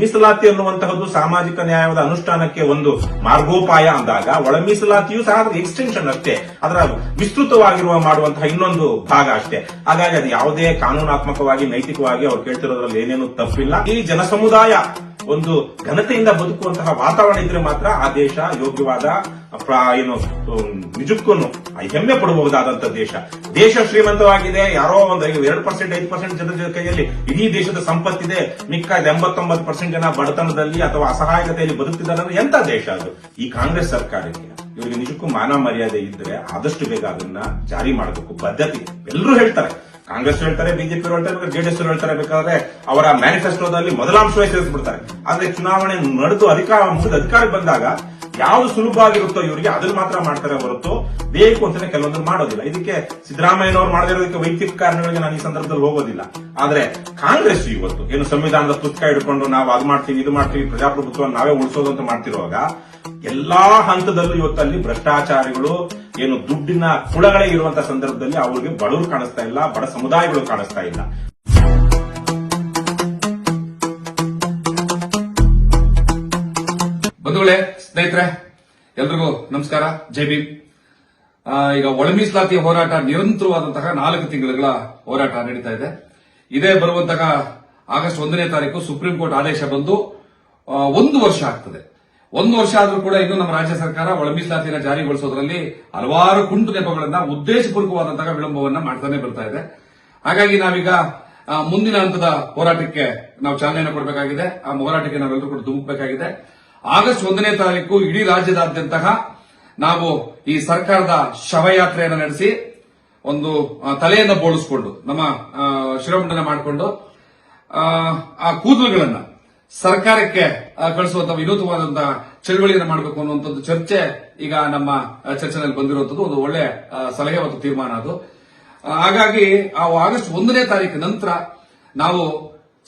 ಮೀಸಲಾತಿ ಅನ್ನುವಂತಹದ್ದು ಸಾಮಾಜಿಕ ನ್ಯಾಯದ ಅನುಷ್ಠಾನಕ್ಕೆ ಒಂದು ಮಾರ್ಗೋಪಾಯ ಅಂದಾಗ ಒಳ ಮೀಸಲಾತಿಯೂ ಸಹ ಅದರ ಎಕ್ಸ್ಟೆನ್ಷನ್ ಅಷ್ಟೇ, ಅದರ ವಿಸ್ತೃತವಾಗಿರುವ ಮಾಡುವಂತಹ ಇನ್ನೊಂದು ಭಾಗ ಅಷ್ಟೇ. ಹಾಗಾಗಿ ಅದು ಯಾವುದೇ ಕಾನೂನಾತ್ಮಕವಾಗಿ ನೈತಿಕವಾಗಿ ಅವ್ರು ಕೇಳ್ತಿರೋದ್ರಲ್ಲಿ ಏನೇನು ತಪ್ಪಿಲ್ಲ. ಈ ಜನಸಮುದಾಯ ಒಂದು ಘನತೆಯಿಂದ ಬದುಕುವಂತಹ ವಾತಾವರಣ ಇದ್ರೆ ಮಾತ್ರ ಆ ದೇಶ ಯೋಗ್ಯವಾದ ಏನು ನಿಜಕ್ಕೂ ಹೆಮ್ಮೆ ಪಡಬಹುದಾದಂತಹ ದೇಶ ಶ್ರೀಮಂತವಾಗಿದೆ. ಯಾರೋ ಒಂದು 2% 5% ಜನರ ಕೈಯಲ್ಲಿ ಇಡೀ ದೇಶದ ಸಂಪತ್ತಿದೆ, ಮಿಕ್ಕ 89% ಜನ ಬಡತನದಲ್ಲಿ ಅಥವಾ ಅಸಹಾಯಕತೆಯಲ್ಲಿ ಬದುಕ್ತಿದ್ದಾರೆ. ಎಂತ ದೇಶ ಅದು? ಈ ಕಾಂಗ್ರೆಸ್ ಸರ್ಕಾರಕ್ಕೆ ಇವರಿಗೆ ನಿಜಕ್ಕೂ ಮಾನ ಮರ್ಯಾದೆ ಇದ್ರೆ ಆದಷ್ಟು ಬೇಗ ಅದನ್ನ ಜಾರಿ ಮಾಡಬೇಕು. ಬದ್ಧತೆ ಎಲ್ಲರೂ ಹೇಳ್ತಾರೆ, ಕಾಂಗ್ರೆಸ್ ಹೇಳ್ತಾರೆ, ಬಿಜೆಪಿ ಹೇಳ್ತಾರೆ, ಜೆಡಿಎಸ್ ಹೇಳ್ತಾರೆ, ಬೇಕಾದ್ರೆ ಅವರ ಮ್ಯಾನಿಫೆಸ್ಟೋದಲ್ಲಿ ಮೊದಲಾಂಶವೇ ಸೇರಿಸ್ಬಿಡ್ತಾರೆ. ಆದ್ರೆ ಚುನಾವಣೆ ನಡೆದು ಅಧಿಕಾರಕ್ಕೆ ಬಂದಾಗ ಯಾವ್ದು ಸುಲಭ ಆಗಿರುತ್ತೋ ಇವರಿಗೆ ಅದನ್ನ ಮಾತ್ರ ಮಾಡ್ತಾರೆ ಹೊರತು ಬೇಕು ಅಂತಾನೆ ಕೆಲವೊಂದನ್ನು ಮಾಡೋದಿಲ್ಲ. ಇದಕ್ಕೆ ಸಿದ್ದರಾಮಯ್ಯನವರು ಮಾಡದಿರೋದಕ್ಕೆ ವೈಯಕ್ತಿಕ ಕಾರಣಗಳಿಗೆ ನಾನು ಈ ಸಂದರ್ಭದಲ್ಲಿ ಹೋಗೋದಿಲ್ಲ. ಆದ್ರೆ ಕಾಂಗ್ರೆಸ್ ಇವತ್ತು ಏನು ಸಂವಿಧಾನದ ಪುಸ್ತಕ ಹಿಡ್ಕೊಂಡು ನಾವು ಅದು ಮಾಡ್ತೀವಿ ಇದು ಮಾಡ್ತೀವಿ ಪ್ರಜಾಪ್ರಭುತ್ವ ನಾವೇ ಉಳಿಸೋದು ಅಂತ ಮಾಡ್ತಿರುವಾಗ ಎಲ್ಲಾ ಹಂತದಲ್ಲೂ ಇವತ್ತಲ್ಲಿ ಭ್ರಷ್ಟಾಚಾರಿಗಳು ಏನು ದುಡ್ಡಿನ ಕುಳಗಳೇ ಇರುವಂತಹ ಸಂದರ್ಭದಲ್ಲಿ ಅವರಿಗೆ ಬಡವರು ಕಾಣಿಸ್ತಾ ಇಲ್ಲ, ಬಡ ಸಮುದಾಯಗಳು ಕಾಣಿಸ್ತಾ ಇಲ್ಲ. ಬಂಧುಗಳೇ, ಸ್ನೇಹಿತರೆ, ಎಲ್ರಿಗೂ ನಮಸ್ಕಾರ, ಜೈ ಭೀಮ್. ಈಗ ಒಳ ಮೀಸಲಾತಿಯ ಹೋರಾಟ ನಿರಂತರವಾದಂತಹ 4 ತಿಂಗಳ ಹೋರಾಟ ನಡೀತಾ ಇದೆ. ಇದೇ ಬರುವಂತಹ ಆಗಸ್ಟ್ 1ನೇ ತಾರೀಕು ಸುಪ್ರೀಂ ಕೋರ್ಟ್ ಆದೇಶ ಬಂದು 1 ವರ್ಷ ಆಗ್ತದೆ. 1 ವರ್ಷ ಆದ್ರೂ ಕೂಡ ಇನ್ನು ನಮ್ಮ ರಾಜ್ಯ ಸರ್ಕಾರ ಒಳ ಮೀಸಲಾತಿಯನ್ನು ಜಾರಿಗೊಳಿಸೋದ್ರಲ್ಲಿ ಹಲವಾರು ಕುಂಟು ನೆಪಗಳನ್ನ ಉದ್ದೇಶಪೂರ್ವಕವಾದಂತಹ ವಿಳಂಬವನ್ನ ಮಾಡ್ತಾನೆ ಬರ್ತಾ ಇದೆ. ಹಾಗಾಗಿ ನಾವೀಗ ಮುಂದಿನ ಹಂತದ ಹೋರಾಟಕ್ಕೆ ನಾವು ಚಾಲನೆಯನ್ನು ಕೊಡಬೇಕಾಗಿದೆ. ಆ ಹೋರಾಟಕ್ಕೆ ನಾವೆಲ್ಲರೂ ಕೂಡ ಧುಮುಕಬೇಕಾಗಿದೆ. ಆಗಸ್ಟ್ 1ನೇ ತಾರೀಕು ಇಡೀ ರಾಜ್ಯದಾದ್ಯಂತ ನಾವು ಈ ಸರ್ಕಾರದ ಶವಯಾತ್ರೆಯನ್ನು ನಡೆಸಿ ಒಂದು ತಲೆಯನ್ನು ಬೋಳಿಸಿಕೊಂಡು ನಮ್ಮ ಶಿರೋಮಂಡನ ಮಾಡಿಕೊಂಡು ಆ ಕೂದಲುಗಳನ್ನ ಸರ್ಕಾರಕ್ಕೆ ಕಳಿಸುವಂತಹ ವಿನೂತವಾದಂತಹ ಚಳವಳಿಯನ್ನು ಮಾಡಬೇಕು ಅನ್ನುವಂಥದ್ದು ಚರ್ಚೆ ಈಗ ನಮ್ಮ ಚರ್ಚೆನಲ್ಲಿ ಬಂದಿರುವಂತದ್ದು ಒಂದು ಒಳ್ಳೆ ಸಲಹೆ ಮತ್ತು ತೀರ್ಮಾನ ಅದು. ಹಾಗಾಗಿ ಆ ಆಗಸ್ಟ್ 1ನೇ ತಾರೀಕು ನಂತರ ನಾವು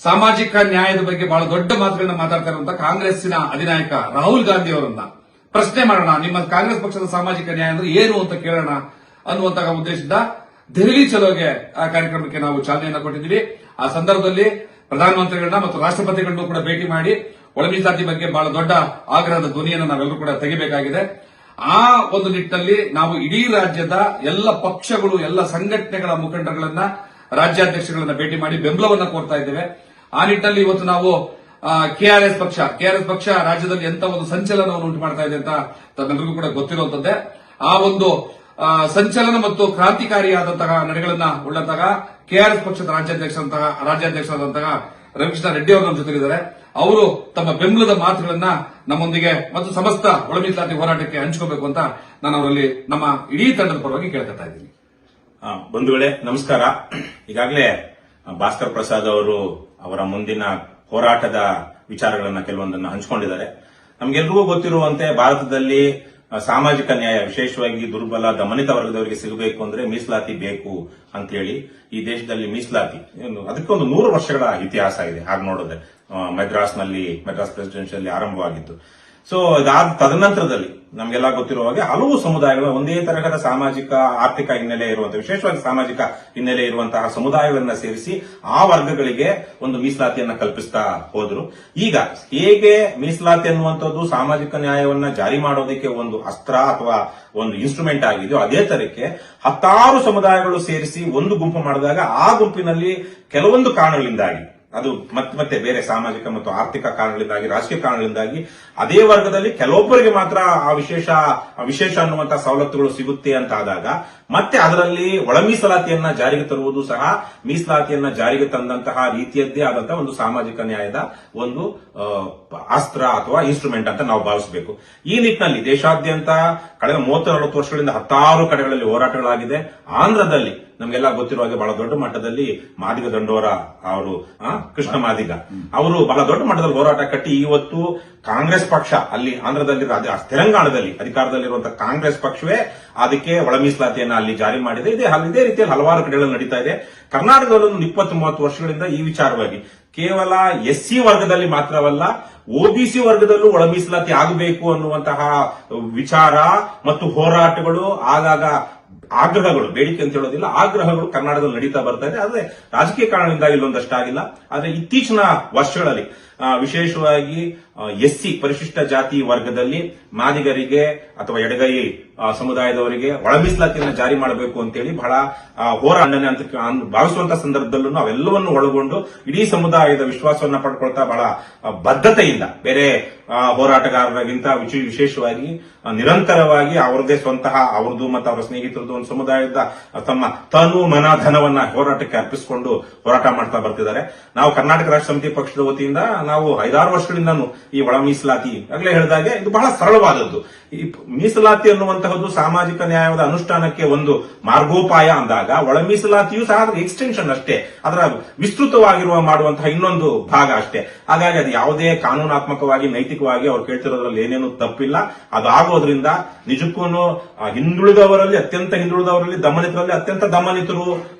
ಸಾಮಾಜಿಕ ನ್ಯಾಯದ ಬಗ್ಗೆ ಬಹಳ ದೊಡ್ಡ ಮಾತುಗಳನ್ನ ಮಾತಾಡ್ತಾ ಇರುವಂತಹ ಕಾಂಗ್ರೆಸ್ಸಿನ ಅಧಿನಾಯಕ ರಾಹುಲ್ ಗಾಂಧಿ ಅವರನ್ನ ಪ್ರಶ್ನೆ ಮಾಡೋಣ, ನಿಮ್ಮ ಕಾಂಗ್ರೆಸ್ ಪಕ್ಷದ ಸಾಮಾಜಿಕ ನ್ಯಾಯ ಅಂದ್ರೆ ಏನು ಅಂತ ಕೇಳೋಣ ಅನ್ನುವಂತಹ ಉದ್ದೇಶದಿಂದ ದೆಹಲಿ ಚಲೋಗೆ ಆ ಕಾರ್ಯಕ್ರಮಕ್ಕೆ ನಾವು ಚಾಲನೆಯನ್ನು ಕೊಟ್ಟಿದ್ದೀವಿ. ಆ ಸಂದರ್ಭದಲ್ಲಿ ಪ್ರಧಾನಮಂತ್ರಿಗಳನ್ನ ಮತ್ತು ರಾಷ್ಟ್ರಪತಿಗಳನ್ನು ಕೂಡ ಭೇಟಿ ಮಾಡಿ ಒಳ ಮೀಸಲಾತಿ ಬಗ್ಗೆ ಬಹಳ ದೊಡ್ಡ ಆಗ್ರಹದ ಧ್ವನಿಯನ್ನು ನಾವೆಲ್ಲರೂ ಕೂಡ ತೆಗಿಬೇಕಾಗಿದೆ. ಆ ಒಂದು ನಿಟ್ಟಿನಲ್ಲಿ ನಾವು ಇಡೀ ರಾಜ್ಯದ ಎಲ್ಲ ಪಕ್ಷಗಳು, ಎಲ್ಲ ಸಂಘಟನೆಗಳ ಮುಖಂಡರುಗಳನ್ನ, ರಾಜ್ಯಾಧ್ಯಕ್ಷಗಳನ್ನ ಭೇಟಿ ಮಾಡಿ ಬೆಂಬಲವನ್ನ ಕೋರ್ತಾ ಇದ್ದೇವೆ. ಆ ನಿಟ್ಟಿನಲ್ಲಿ ಇವತ್ತು ನಾವು ಕೆಆರ್ಎಸ್ ಪಕ್ಷ ರಾಜ್ಯದಲ್ಲಿ ಎಂತ ಒಂದು ಸಂಚಲನವನ್ನು ಉಂಟು ಮಾಡ್ತಾ ಇದೆ ಅಂತ ತಮ್ಮೆಲ್ಲರಿಗೂ ಕೂಡ ಗೊತ್ತಿರುವಂತದ್ದೇ. ಆ ಒಂದು ಸಂಚಲನ ಮತ್ತು ಕ್ರಾಂತಿಕಾರಿಯಾದಂತಹ ನಡೆಗಳನ್ನ ಉಳ್ಳಂತಹ ಕೆಆರ್ಎಸ್ ಪಕ್ಷದ ರಾಜ್ಯಾಧ್ಯಕ್ಷರಾದಂತಹ ರವಿಕೃಷ್ಣ ರೆಡ್ಡಿ ಅವರು ನಮ್ಮ ಜೊತೆಗಿದ್ದಾರೆ. ಅವರು ತಮ್ಮ ಬೆಂಬಲದ ಮಾತುಗಳನ್ನ ನಮ್ಮೊಂದಿಗೆ ಮತ್ತು ಸಮಸ್ತ ಒಳ ಮೀಸಲಾತಿ ಹೋರಾಟಕ್ಕೆ ಹಂಚ್ಕೋಬೇಕು ಅಂತ ನಾನು ಅವರಲ್ಲಿ ನಮ್ಮ ಇಡೀ ತಂಡದ ಪರವಾಗಿ ಕೇಳ್ಕೊತಾ ಇದ್ದೀನಿ. ಬಂಧುಗಳೇ, ನಮಸ್ಕಾರ. ಈಗಾಗಲೇ ಭಾಸ್ಕರ್ ಪ್ರಸಾದ್ ಅವರು ಅವರ ಮುಂದಿನ ಹೋರಾಟದ ವಿಚಾರಗಳನ್ನ ಕೆಲವೊಂದನ್ನು ಹಂಚಿಕೊಂಡಿದ್ದಾರೆ. ನಮ್ಗೆಲ್ರಿಗೂ ಗೊತ್ತಿರುವಂತೆ ಭಾರತದಲ್ಲಿ ಸಾಮಾಜಿಕ ನ್ಯಾಯ, ವಿಶೇಷವಾಗಿ ದುರ್ಬಲ ದಮನಿತ ವರ್ಗದವರಿಗೆ ಸಿಗಬೇಕು ಅಂದ್ರೆ ಮೀಸಲಾತಿ ಬೇಕು ಅಂತ ಹೇಳಿ ಈ ದೇಶದಲ್ಲಿ ಮೀಸಲಾತಿ ಅದಕ್ಕೊಂದು 100 ವರ್ಷಗಳ ಇತಿಹಾಸ ಇದೆ. ಹಾಗೆ ನೋಡಿದ್ರೆ ಮದ್ರಾಸ್ ಪ್ರೆಸಿಡೆನ್ಸಿಯಲ್ಲಿ ಆರಂಭವಾಗಿತ್ತು. ಸೊ ಅದಾದ ತದನಂತರದಲ್ಲಿ ನಮ್ಗೆಲ್ಲ ಗೊತ್ತಿರುವ ಹಾಗೆ ಹಲವು ಸಮುದಾಯಗಳು ಒಂದೇ ತರಹದ ಸಾಮಾಜಿಕ ಆರ್ಥಿಕ ಹಿನ್ನೆಲೆ ಇರುವಂತಹ, ವಿಶೇಷವಾಗಿ ಸಾಮಾಜಿಕ ಹಿನ್ನೆಲೆ ಇರುವಂತಹ ಸಮುದಾಯಗಳನ್ನ ಸೇರಿಸಿ ಆ ವರ್ಗಗಳಿಗೆ ಒಂದು ಮೀಸಲಾತಿಯನ್ನ ಕಲ್ಪಿಸ್ತಾ ಹೋದ್ರು. ಈಗ ಹೇಗೆ ಮೀಸಲಾತಿ ಅನ್ನುವಂಥದ್ದು ಸಾಮಾಜಿಕ ನ್ಯಾಯವನ್ನ ಜಾರಿ ಮಾಡೋದಕ್ಕೆ ಒಂದು ಅಸ್ತ್ರ ಅಥವಾ ಒಂದು ಇನ್ಸ್ಟ್ರೂಮೆಂಟ್ ಆಗಿದೆಯೋ ಅದೇ ತರಕ್ಕೆ 10 ಸಮುದಾಯಗಳು ಸೇರಿಸಿ ಒಂದು ಗುಂಪು ಮಾಡಿದಾಗ ಆ ಗುಂಪಿನಲ್ಲಿ ಕೆಲವೊಂದು ಕಾರಣಗಳಿಂದಾಗಿ, ಅದು ಮತ್ತೆ ಬೇರೆ ಸಾಮಾಜಿಕ ಮತ್ತು ಆರ್ಥಿಕ ಕಾರಣಗಳಿಂದಾಗಿ, ರಾಜಕೀಯ ಕಾರಣಗಳಿಂದಾಗಿ ಅದೇ ವರ್ಗದಲ್ಲಿ ಕೆಲವೊಬ್ಬರಿಗೆ ಮಾತ್ರ ಆ ವಿಶೇಷ ಅನ್ನುವಂತಹ ಸವಲತ್ತುಗಳು ಸಿಗುತ್ತೆ ಅಂತ ಆದಾಗ ಮತ್ತೆ ಅದರಲ್ಲಿ ಒಳ ಮೀಸಲಾತಿಯನ್ನ ಜಾರಿಗೆ ತರುವುದು ಸಹ ಮೀಸಲಾತಿಯನ್ನ ಜಾರಿಗೆ ತಂದಂತಹ ರೀತಿಯದ್ದೇ ಆದಂತಹ ಒಂದು ಸಾಮಾಜಿಕ ನ್ಯಾಯದ ಒಂದು ಅಸ್ತ್ರ ಅಥವಾ ಇನ್ಸ್ಟ್ರೂಮೆಂಟ್ ಅಂತ ನಾವು ಭಾವಿಸಬೇಕು. ಈ ನಿಟ್ಟಿನಲ್ಲಿ ದೇಶಾದ್ಯಂತ ಕಳೆದ 30-40 ವರ್ಷಗಳಿಂದ 10 ಕಡೆಗಳಲ್ಲಿ ಹೋರಾಟಗಳಾಗಿದೆ. ಆಂಧ್ರದಲ್ಲಿ ನಮಗೆಲ್ಲ ಗೊತ್ತಿರುವ ಹಾಗೆ ಬಹಳ ದೊಡ್ಡ ಮಟ್ಟದಲ್ಲಿ ಮಾದಿಗ ದಂಡೋರ ಅವರು, ಕೃಷ್ಣ ಮಾದಿಗ ಅವರು ಬಹಳ ದೊಡ್ಡ ಮಟ್ಟದಲ್ಲಿ ಹೋರಾಟ ಕಟ್ಟಿ ಇವತ್ತು ಕಾಂಗ್ರೆಸ್ ಪಕ್ಷ ಅಲ್ಲಿ ಆಂಧ್ರದಲ್ಲಿ, ತೆಲಂಗಾಣದಲ್ಲಿ ಅಧಿಕಾರದಲ್ಲಿರುವಂತಹ ಕಾಂಗ್ರೆಸ್ ಪಕ್ಷವೇ ಅದಕ್ಕೆ ಒಳ ಮೀಸಲಾತಿಯನ್ನ ಅಲ್ಲಿ ಜಾರಿ ಮಾಡಿದೆ. ಇದೇ ರೀತಿಯಲ್ಲಿ ಹಲವಾರು ಕಡೆಗಳಲ್ಲಿ ನಡೀತಾ ಇದೆ. ಕರ್ನಾಟಕದಲ್ಲಿ 20-30 ವರ್ಷಗಳಿಂದ ಈ ವಿಚಾರವಾಗಿ ಕೇವಲ ಎಸ್ಸಿ ವರ್ಗದಲ್ಲಿ ಮಾತ್ರವಲ್ಲ ಒಬಿಸಿ ವರ್ಗದಲ್ಲೂ ಒಳ ಮೀಸಲಾತಿ ಆಗಬೇಕು ಅನ್ನುವಂತಹ ವಿಚಾರ ಮತ್ತು ಹೋರಾಟಗಳು ಆಗಾಗ ಆಗ್ರಹಗಳು, ಬೇಡಿಕೆ ಅಂತ ಹೇಳೋದಿಲ್ಲ, ಆಗ್ರಹಗಳು ಕರ್ನಾಟಕದಲ್ಲಿ ನಡೀತಾ ಬರ್ತಾ ಇದೆ. ಆದ್ರೆ ರಾಜಕೀಯ ಕಾರಣದಿಂದ ಇಲ್ಲೊಂದಷ್ಟಾಗಿಲ್ಲ. ಆದ್ರೆ ಇತ್ತೀಚಿನ ವರ್ಷಗಳಲ್ಲಿ ವಿಶೇಷವಾಗಿ ಎಸ್ಸಿ ಪರಿಶಿಷ್ಟ ಜಾತಿ ವರ್ಗದಲ್ಲಿ ಮಾದಿಗರಿಗೆ ಅಥವಾ ಎಡಗೈ ಸಮುದಾಯದವರಿಗೆ ಒಳ ಮೀಸಲಾತಿಯನ್ನು ಜಾರಿ ಮಾಡಬೇಕು ಅಂತೇಳಿ ಬಹಳ ಹೋರಾಟ ಅಂತ ಭಾವಿಸುವಂತ ಸಂದರ್ಭದಲ್ಲೂ ಅವೆಲ್ಲವನ್ನು ಒಳಗೊಂಡು ಇಡೀ ಸಮುದಾಯದ ವಿಶ್ವಾಸವನ್ನ ಪಡ್ಕೊಳ್ತಾ ಬಹಳ ಬದ್ಧತೆಯಿಂದ ಬೇರೆ ಹೋರಾಟಗಾರರಿಗಿಂತ ವಿಶೇಷವಾಗಿ ನಿರಂತರವಾಗಿ ಅವರದೇ ಸ್ವಂತಹ ಅವ್ರದ್ದು ಮತ್ತು ಅವರ ಸ್ನೇಹಿತರದ್ದು ಒಂದು ಸಮುದಾಯದ ತಮ್ಮ ತನು ಮನ ಧನವನ್ನ ಹೋರಾಟಕ್ಕೆ ಅರ್ಪಿಸಿಕೊಂಡು ಹೋರಾಟ ಮಾಡ್ತಾ ಬರ್ತಿದ್ದಾರೆ. ನಾವು ಕರ್ನಾಟಕ ರಾಷ್ಟ್ರ ಸಮಿತಿ ಪಕ್ಷದ ವತಿಯಿಂದ ನಾವು 5-6 ವರ್ಷಗಳಿಂದನೂ ಈ ಒಳ ಮೀಸಲಾತಿ ಆಗಲೇ ಹೇಳಿದಾಗೆ ಇದು ಬಹಳ ಸರಳವಾದದ್ದು. ಈ ಮೀಸಲಾತಿ ಅನ್ನುವಂತಹದ್ದು ಸಾಮಾಜಿಕ ನ್ಯಾಯದ ಅನುಷ್ಠಾನಕ್ಕೆ ಒಂದು ಮಾರ್ಗೋಪಾಯ ಅಂದಾಗ ಒಳ ಮೀಸಲಾತಿಯೂ ಸಹ ಅದರ ಎಕ್ಸ್ಟೆನ್ಷನ್ ಅಷ್ಟೇ, ಅದರ ವಿಸ್ತೃತವಾಗಿರುವ ಮಾಡುವಂತಹ ಇನ್ನೊಂದು ಭಾಗ ಅಷ್ಟೇ. ಹಾಗಾಗಿ ಅದು ಯಾವುದೇ ಕಾನೂನಾತ್ಮಕವಾಗಿ ನೈತಿಕವಾಗಿ ಅವ್ರು ಕೇಳ್ತಿರೋದ್ರಲ್ಲಿ ಏನೇನು ತಪ್ಪಿಲ್ಲ. ಅದು ಆಗೋದ್ರಿಂದ ನಿಜಕ್ಕೂ ಹಿಂದುಳಿದವರಲ್ಲಿ ಅತ್ಯಂತ ಹಿಂದುಳಿದವರಲ್ಲಿ ದಮನಿತರಲ್ಲಿ ಅತ್ಯಂತ ದಮನಿತರು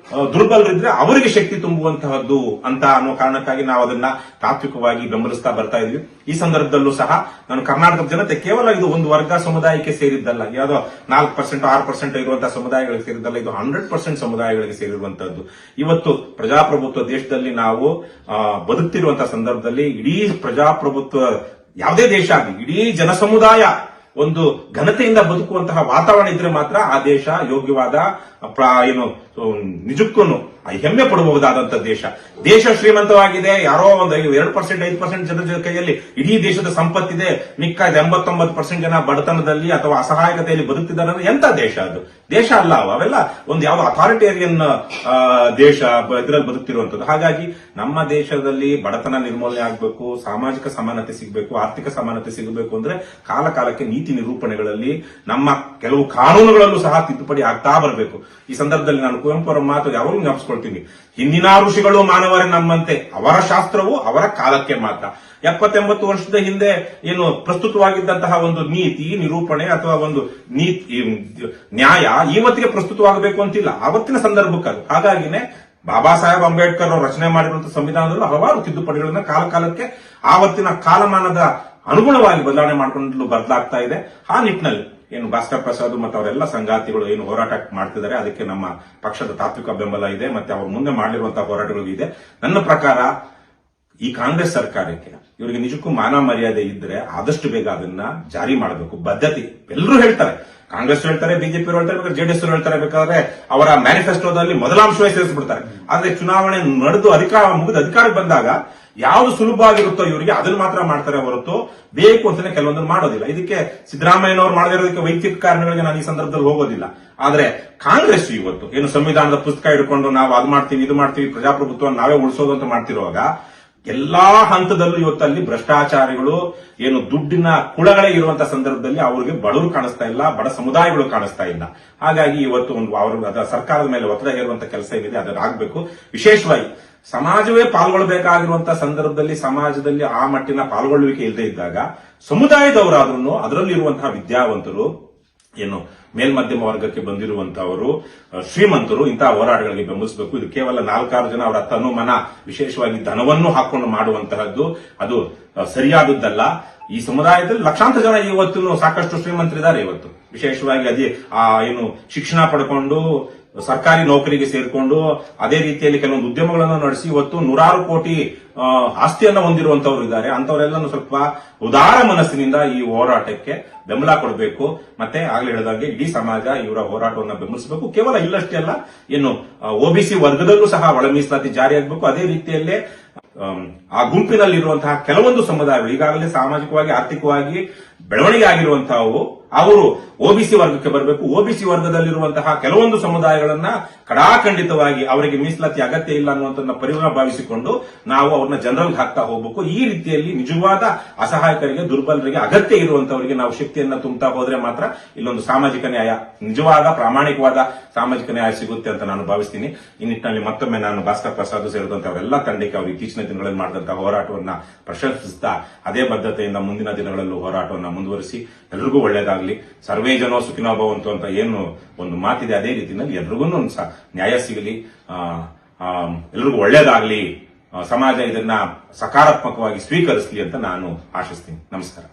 ದುರ್ಬಲರಿದ್ರೆ ಅವರಿಗೆ ಶಕ್ತಿ ತುಂಬುವಂತಹದ್ದು ಅಂತ ಅನ್ನೋ ಕಾರಣಕ್ಕಾಗಿ ನಾವು ಅದನ್ನ ತಾತ್ವಿಕವಾಗಿ ಬೆಂಬಲಿಸ್ತಾ ಬರ್ತಾ ಇದ್ವಿ. ಈ ಸಂದರ್ಭದಲ್ಲೂ ಸಹ ನಾನು ಕರ್ನಾಟಕದ ಜನತೆ ಕೇವಲ ಇದು ಒಂದು ವರ್ಗ ಸಮುದಾಯಕ್ಕೆ ಸೇರಿದ್ದಲ್ಲ, ಯಾವುದೋ 4% 6% ಇರುವಂತಹ ಸಮುದಾಯಗಳಿಗೆ ಸೇರಿದ್ದಲ್ಲ, ಇದು 100% ಸಮುದಾಯಗಳಿಗೆ ಸೇರಿರುವಂತಹದ್ದು. ಇವತ್ತು ಪ್ರಜಾಪ್ರಭುತ್ವ ದೇಶದಲ್ಲಿ ನಾವು ಬದುಕ್ತಿರುವಂತಹ ಸಂದರ್ಭದಲ್ಲಿ ಇಡೀ ಪ್ರಜಾಪ್ರಭುತ್ವ ಯಾವುದೇ ದೇಶ ಆಗಲಿ ಇಡೀ ಜನಸಮುದಾಯ ಒಂದು ಘನತೆಯಿಂದ ಬದುಕುವಂತಹ ವಾತಾವರಣ ಇದ್ರೆ ಮಾತ್ರ ಆ ದೇಶ ಯೋಗ್ಯವಾದ ನಿಜಕ್ಕೂ ಹೆಮ್ಮೆ ಪಡಬಹುದಾದಂತಹ ದೇಶ ಶ್ರೀಮಂತವಾಗಿದೆ. ಯಾರೋ ಒಂದು 2% 5% ಜನರ ಕೈಯಲ್ಲಿ ಇಡೀ ದೇಶದ ಸಂಪತ್ತಿದೆ, ಮಿಕ್ಕ 89% ಜನ ಬಡತನದಲ್ಲಿ ಅಥವಾ ಅಸಹಾಯಕತೆಯಲ್ಲಿ ಬದುಕ್ತಿದ್ದಾರೆ ಅಂದ್ರೆ ಎಂತ ದೇಶ ಅದು? ದೇಶ ಅಲ್ಲ ಅವೆಲ್ಲ ಒಂದು ಯಾವ್ದೋ ಅಥಾರಿಟೇರಿಯನ್ ದೇಶ ಇದರಲ್ಲಿ ಬದುಕ್ತಿರುವಂತದ್ದು. ಹಾಗಾಗಿ ನಮ್ಮ ದೇಶದಲ್ಲಿ ಬಡತನ ನಿರ್ಮೂಲನೆ ಆಗಬೇಕು, ಸಾಮಾಜಿಕ ಸಮಾನತೆ ಸಿಗಬೇಕು, ಆರ್ಥಿಕ ಸಮಾನತೆ ಸಿಗಬೇಕು ಅಂದ್ರೆ ಕಾಲ ಕಾಲಕ್ಕೆ ನೀತಿ ನಿರೂಪಣೆಗಳಲ್ಲಿ ನಮ್ಮ ಕೆಲವು ಕಾನೂನುಗಳಲ್ಲೂ ಸಹ ತಿದ್ದುಪಡಿ ಆಗ್ತಾ ಬರಬೇಕು. ಈ ಸಂದರ್ಭದಲ್ಲಿ ನಾನು ಕುವೆಂಪು ಅವರ ಮಾತು ಯಾವಾಗಲೂ ಜ್ಞಾಪಿಸ್ಕೊಳ್ತೀನಿ, ಹಿಂದಿನ ಋಷಿಗಳು ಮಾನವರೇ ನಮ್ಮಂತೆ, ಅವರ ಶಾಸ್ತ್ರವು ಅವರ ಕಾಲಕ್ಕೆ ಮಾತ್ರ. 70-80 ವರ್ಷದ ಹಿಂದೆ ಏನು ಪ್ರಸ್ತುತವಾಗಿದ್ದಂತಹ ಒಂದು ನೀತಿ ನಿರೂಪಣೆ ಅಥವಾ ಒಂದು ನೀತಿ ನ್ಯಾಯ ಇವತ್ತಿಗೆ ಪ್ರಸ್ತುತವಾಗಬೇಕು ಅಂತಿಲ್ಲ, ಆವತ್ತಿನ ಸಂದರ್ಭಕ್ಕೆ ಅದು. ಹಾಗಾಗಿನೇ ಬಾಬಾ ಸಾಹೇಬ್ ಅಂಬೇಡ್ಕರ್ ಅವರು ರಚನೆ ಮಾಡಿರುವಂತಹ ಸಂವಿಧಾನದಲ್ಲೂ ಹಲವಾರು ತಿದ್ದುಪಡಿಗಳನ್ನ ಕಾಲ ಕಾಲಕ್ಕೆ ಆವತ್ತಿನ ಕಾಲಮಾನದ ಅನುಗುಣವಾಗಿ ಬದಲಾವಣೆ ಮಾಡಿಕೊಂಡು ಬದಲಾಗ್ತಾ ಇದೆ. ಆ ನಿಟ್ಟಿನಲ್ಲಿ ಏನು ಭಾಸ್ಕರ್ ಪ್ರಸಾದ್ ಮತ್ತು ಅವರೆಲ್ಲ ಸಂಗಾತಿಗಳು ಏನು ಹೋರಾಟ ಮಾಡ್ತಿದ್ದಾರೆ ಅದಕ್ಕೆ ನಮ್ಮ ಪಕ್ಷದ ತಾತ್ವಿಕ ಬೆಂಬಲ ಇದೆ, ಮತ್ತೆ ಅವರು ಮುಂದೆ ಮಾಡಿರುವಂತಹ ಹೋರಾಟಗಳು ಇದೆ. ನನ್ನ ಪ್ರಕಾರ ಈ ಕಾಂಗ್ರೆಸ್ ಸರ್ಕಾರಕ್ಕೆ ಇವರಿಗೆ ನಿಜಕ್ಕೂ ಮಾನ ಮರ್ಯಾದೆ ಇದ್ರೆ ಆದಷ್ಟು ಬೇಗ ಅದನ್ನ ಜಾರಿ ಮಾಡಬೇಕು. ಬದ್ಧತೆ ಎಲ್ಲರೂ ಹೇಳ್ತಾರೆ, ಕಾಂಗ್ರೆಸ್ ಹೇಳ್ತಾರೆ, ಬಿಜೆಪಿ ಹೇಳ್ತಾರೆ, ಜೆಡಿಎಸ್ ಹೇಳ್ತಾರೆ, ಬೇಕಾದ್ರೆ ಅವರ ಮ್ಯಾನಿಫೆಸ್ಟೋದಲ್ಲಿ ಮೊದಲಾಂಶವೇ ಸೇರಿಸ್ಬಿಡ್ತಾರೆ. ಆದ್ರೆ ಚುನಾವಣೆ ನಡೆದು ಮುಗಿದ ಅಧಿಕಾರಕ್ಕೆ ಬಂದಾಗ ಯಾವುದು ಸುಲಭ ಆಗಿರುತ್ತೋ ಇವರಿಗೆ ಅದನ್ನು ಮಾತ್ರ ಮಾಡ್ತಾರೆ ಹೊರತು ಬೇಕು ಅಂತಾನೆ ಕೆಲವೊಂದನ್ನು ಮಾಡೋದಿಲ್ಲ. ಇದಕ್ಕೆ ಸಿದ್ದರಾಮಯ್ಯನವರು ಮಾಡದಿರೋದಕ್ಕೆ ವೈಯಕ್ತಿಕ ಕಾರಣಗಳಿಗೆ ನಾನು ಈ ಸಂದರ್ಭದಲ್ಲಿ ಹೋಗೋದಿಲ್ಲ. ಆದ್ರೆ ಕಾಂಗ್ರೆಸ್ ಇವತ್ತು ಏನು ಸಂವಿಧಾನದ ಪುಸ್ತಕ ಹಿಡ್ಕೊಂಡು ನಾವು ಅದು ಮಾಡ್ತೀವಿ ಇದು ಮಾಡ್ತೀವಿ ಪ್ರಜಾಪ್ರಭುತ್ವ ನಾವೇ ಉಳಿಸೋದು ಅಂತ ಮಾಡ್ತಿರುವಾಗ ಎಲ್ಲಾ ಹಂತದಲ್ಲೂ ಇವತ್ತಲ್ಲಿ ಭ್ರಷ್ಟಾಚಾರಿಗಳು ಏನು ದುಡ್ಡಿನ ಕುಳಗಳೇ ಇರುವಂತಹ ಸಂದರ್ಭದಲ್ಲಿ ಅವರಿಗೆ ಬಡವರು ಕಾಣಿಸ್ತಾ ಇಲ್ಲ, ಬಡ ಸಮುದಾಯಗಳು ಕಾಣಿಸ್ತಾ ಇಲ್ಲ. ಹಾಗಾಗಿ ಇವತ್ತು ಅವರು ಸರ್ಕಾರದ ಮೇಲೆ ಒತ್ತಡ ಹೇರುವಂತ ಕೆಲಸ ಏನಿದೆ ಅದನ್ನ ಆಗ್ಬೇಕು. ವಿಶೇಷವಾಗಿ ಸಮಾಜವೇ ಪಾಲ್ಗೊಳ್ಳಬೇಕಾಗಿರುವಂತಹ ಸಂದರ್ಭದಲ್ಲಿ ಸಮಾಜದಲ್ಲಿ ಆ ಮಟ್ಟಿನ ಪಾಲ್ಗೊಳ್ಳುವಿಕೆ ಇಲ್ಲದೆ ಇದ್ದಾಗ ಸಮುದಾಯದವರಾದ್ರೂ ಅದರಲ್ಲಿರುವಂತಹ ವಿದ್ಯಾವಂತರು ಏನು ಮೇಲ್ಮಧ್ಯಮ ವರ್ಗಕ್ಕೆ ಬಂದಿರುವಂತಹವರು ಶ್ರೀಮಂತರು ಇಂತಹ ಹೋರಾಟಗಳಿಗೆ ಬೆಂಬಲಿಸಬೇಕು. ಇದು ಕೇವಲ 4-6 ಜನ ಅವರ ತನು ಮನ ವಿಶೇಷವಾಗಿ ಧನವನ್ನು ಹಾಕೊಂಡು ಮಾಡುವಂತಹದ್ದು ಅದು ಸರಿಯಾದದ್ದಲ್ಲ. ಈ ಸಮುದಾಯದಲ್ಲಿ ಲಕ್ಷಾಂತರ ಜನ ಇವತ್ತು ಸಾಕಷ್ಟು ಶ್ರೀಮಂತರಿದ್ದಾರೆ. ಇವತ್ತು ವಿಶೇಷವಾಗಿ ಏನು ಶಿಕ್ಷಣ ಪಡ್ಕೊಂಡು ಸರ್ಕಾರಿ ನೌಕರಿಗೆ ಸೇರಿಕೊಂಡು ಅದೇ ರೀತಿಯಲ್ಲಿ ಕೆಲವೊಂದು ಉದ್ಯಮಗಳನ್ನು ನಡೆಸಿ ಇವತ್ತು 100 ಕೋಟಿ ಆಸ್ತಿಯನ್ನ ಹೊಂದಿರುವಂತವ್ರು ಇದ್ದಾರೆ. ಅಂತವರೆಲ್ಲನೂ ಸ್ವಲ್ಪ ಉದಾರ ಮನಸ್ಸಿನಿಂದ ಈ ಹೋರಾಟಕ್ಕೆ ಬೆಂಬಲ ಕೊಡಬೇಕು. ಮತ್ತೆ ಆಗ್ಲೇ ಹೇಳಿದಾಗೆ ಇಡೀ ಸಮಾಜ ಇವರ ಹೋರಾಟವನ್ನು ಬೆಂಬಲಿಸಬೇಕು. ಕೇವಲ ಇಲ್ಲಷ್ಟೇ ಅಲ್ಲ, ಏನು ಒಬಿಸಿ ವರ್ಗದಲ್ಲೂ ಸಹ ಒಳ ಮೀಸಲಾತಿ ಜಾರಿಯಾಗಬೇಕು. ಅದೇ ರೀತಿಯಲ್ಲೇ ಆ ಗುಂಪಿನಲ್ಲಿರುವಂತಹ ಕೆಲವೊಂದು ಸಮುದಾಯಗಳು ಈಗಾಗಲೇ ಸಾಮಾಜಿಕವಾಗಿ ಆರ್ಥಿಕವಾಗಿ ಬೆಳವಣಿಗೆ ಆಗಿರುವಂತಹವು ಅವರು ಒಬಿಸಿ ವರ್ಗಕ್ಕೆ ಬರಬೇಕು. ಒಬಿಸಿ ವರ್ಗದಲ್ಲಿರುವಂತಹ ಕೆಲವೊಂದು ಸಮುದಾಯಗಳನ್ನ ಕಡಾಖಂಡಿತವಾಗಿ ಅವರಿಗೆ ಮೀಸಲಾತಿ ಅಗತ್ಯ ಇಲ್ಲ ಅನ್ನುವಂಥದ್ದನ್ನ ಪರಿಗಣ ಭಾವಿಸಿಕೊಂಡು ನಾವು ಅವ್ರನ್ನ ಜನರಲ್ ಹಾಕ್ತಾ ಹೋಗ್ಬೇಕು. ಈ ರೀತಿಯಲ್ಲಿ ನಿಜವಾದ ಅಸಹಾಯಕರಿಗೆ ದುರ್ಬಲರಿಗೆ ಅಗತ್ಯ ಇರುವಂತವರಿಗೆ ನಾವು ಶಕ್ತಿಯನ್ನ ತುಂಬುತ್ತಾ ಹೋದ್ರೆ ಮಾತ್ರ ಇಲ್ಲೊಂದು ಸಾಮಾಜಿಕ ನ್ಯಾಯ ನಿಜವಾದ ಪ್ರಾಮಾಣಿಕವಾದ ಸಾಮಾಜಿಕ ನ್ಯಾಯ ಸಿಗುತ್ತೆ ಅಂತ ನಾನು ಭಾವಿಸ್ತೀನಿ. ಈ ನಿಟ್ಟಿನಲ್ಲಿ ಮತ್ತೊಮ್ಮೆ ನಾನು ಭಾಸ್ಕರ್ ಪ್ರಸಾದ್ ಸೇರಿದಂತೆ ಅವರೆಲ್ಲ ತಂಡಕ್ಕೆ ಅವರು ಇತ್ತೀಚಿನ ದಿನಗಳಲ್ಲಿ ಮಾಡಿದಂತಹ ಹೋರಾಟವನ್ನ ಪ್ರಶಂಸಿಸ್ತಾ ಅದೇ ಬದ್ಧತೆಯಿಂದ ಮುಂದಿನ ದಿನಗಳಲ್ಲೂ ಹೋರಾಟವನ್ನು ಮುಂದುವರಿಸಿ ಎಲ್ರಿಗೂ ಒಳ್ಳೇದಾಗಲಿ. ಸರ್ವೇ ಜನೋ ಸುಖಿನೋ ಭವಂತು ಅಂತ ಏನು ಒಂದು ಮಾತಿದೆ, ಅದೇ ರೀತಿಯಲ್ಲಿ ಎಲ್ರಿಗೂ ನ್ಯಾಯ ಸಿಗಲಿ, ಎಲ್ರಿಗೂ ಒಳ್ಳೇದಾಗಲಿ, ಸಮಾಜ ಇದನ್ನ ಸಕಾರಾತ್ಮಕವಾಗಿ ಸ್ವೀಕರಿಸಲಿ ಅಂತ ನಾನು ಆಶಿಸ್ತೀನಿ. ನಮಸ್ಕಾರ.